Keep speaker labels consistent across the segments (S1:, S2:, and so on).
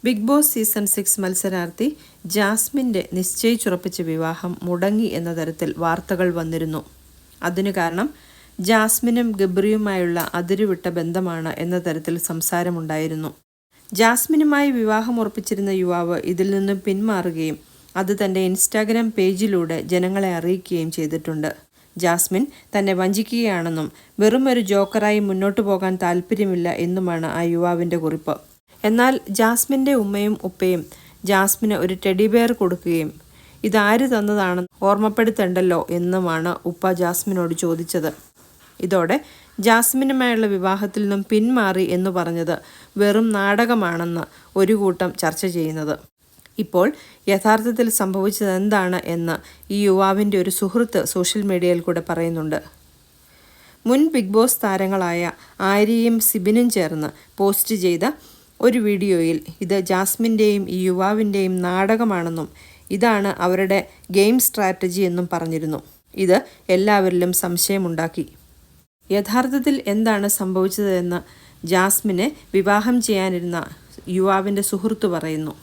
S1: Big boss season 6 മത്സരാർത്ഥി ജാസ്മിൻ്റെ നിശ്ചയിച്ചുറപ്പിച്ച വിവാഹം മുടങ്ങി എന്ന തരത്തിൽ വാർത്തകൾ വന്നിരുന്നു. അതിനു കാരണം ജാസ്മിനും ഗബ്രിയുമായുള്ള അതിരുവിട്ട ബന്ധമാണ് എന്ന തരത്തിൽ സംസാരമുണ്ടായിരുന്നു. ജാസ്മിനുമായി വിവാഹം ഉറപ്പിച്ചിരുന്ന യുവാവ് ഇതിൽ നിന്നും പിന്മാറുകയും അത് തൻ്റെ ഇൻസ്റ്റാഗ്രാം പേജിലൂടെ ജനങ്ങളെ അറിയിക്കുകയും ചെയ്തിട്ടുണ്ട്. ജാസ്മിൻ തന്നെ വഞ്ചിക്കുകയാണെന്നും വെറും ഒരു ജോക്കറായി മുന്നോട്ടു പോകാൻ താല്പര്യമില്ല എന്നുമാണ് ആ യുവാവിൻ്റെ കുറിപ്പ്. എന്നാൽ ജാസ്മിൻ്റെ ഉമ്മയും ഉപ്പയും ജാസ്മിന് ഒരു ടെഡി ബെയർ കൊടുക്കുകയും ഇതാര് തന്നതാണെന്ന് ഓർമ്മപ്പെടുത്തണ്ടല്ലോ എന്നുമാണ് ഉപ്പ ജാസ്മിനോട് ചോദിച്ചത്. ഇതോടെ ജാസ്മിനുമായുള്ള വിവാഹത്തിൽ നിന്നും പിന്മാറി എന്ന് പറഞ്ഞത് വെറും നാടകമാണെന്ന് ഒരു കൂട്ടം ചർച്ച ചെയ്യുന്നത്. ഇപ്പോൾ യഥാർത്ഥത്തിൽ സംഭവിച്ചത് എന്താണ് എന്ന് ഈ യുവാവിൻ്റെ ഒരു സുഹൃത്ത് സോഷ്യൽ മീഡിയയിൽ കൂടെ പറയുന്നുണ്ട്. മുൻ ബിഗ് ബോസ് താരങ്ങളായ ആര്യയും സിബിനും ചേർന്ന് പോസ്റ്റ് ചെയ്ത ഒരു വീഡിയോയിൽ ഇത് ജാസ്മിൻ്റെയും ഈ യുവാവിൻ്റെയും നാടകമാണെന്നും ഇതാണ് അവരുടെ ഗെയിം സ്ട്രാറ്റജി എന്നും പറഞ്ഞിരുന്നു. ഇത് എല്ലാവരിലും സംശയമുണ്ടാക്കി. യഥാർത്ഥത്തിൽ എന്താണ് സംഭവിച്ചതെന്ന് ജാസ്മിനെ വിവാഹം ചെയ്യാനിരുന്ന യുവാവിൻ്റെ സുഹൃത്ത് പറയുന്നു.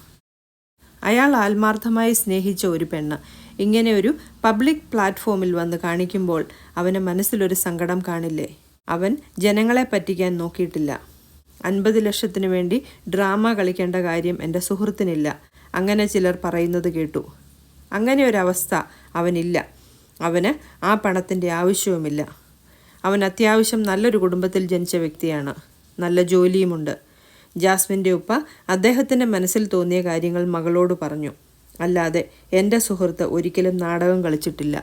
S1: അയാൾ ആത്മാർത്ഥമായി സ്നേഹിച്ച ഒരു പെണ്ണ് ഇങ്ങനെ ഒരു പബ്ലിക് പ്ലാറ്റ്ഫോമിൽ വന്ന് കാണിക്കുമ്പോൾ അവന് മനസ്സിലൊരു സങ്കടം കാണില്ലേ? അവൻ ജനങ്ങളെ പറ്റിക്കാൻ നോക്കിയിട്ടില്ല. 50 ലക്ഷത്തിന് വേണ്ടി ഡ്രാമ കളിക്കേണ്ട കാര്യം എൻ്റെ സുഹൃത്തിനില്ല, അങ്ങനെ ചിലർ പറയുന്നത് കേട്ടു. അങ്ങനെ ഒരവസ്ഥ അവനില്ല. അവന് ആ പണത്തിൻ്റെ ആവശ്യവുമില്ല. അവൻ അത്യാവശ്യം നല്ലൊരു കുടുംബത്തിൽ ജനിച്ച വ്യക്തിയാണ്, നല്ല ജോലിയുമുണ്ട്. ജാസ്മിൻ്റെ ഉപ്പ അദ്ദേഹത്തിൻ്റെ മനസ്സിൽ തോന്നിയ കാര്യങ്ങൾ മകളോട് പറഞ്ഞു. അല്ലാതെ എൻ്റെ സുഹൃത്ത് ഒരിക്കലും നാടകം കളിച്ചിട്ടില്ല.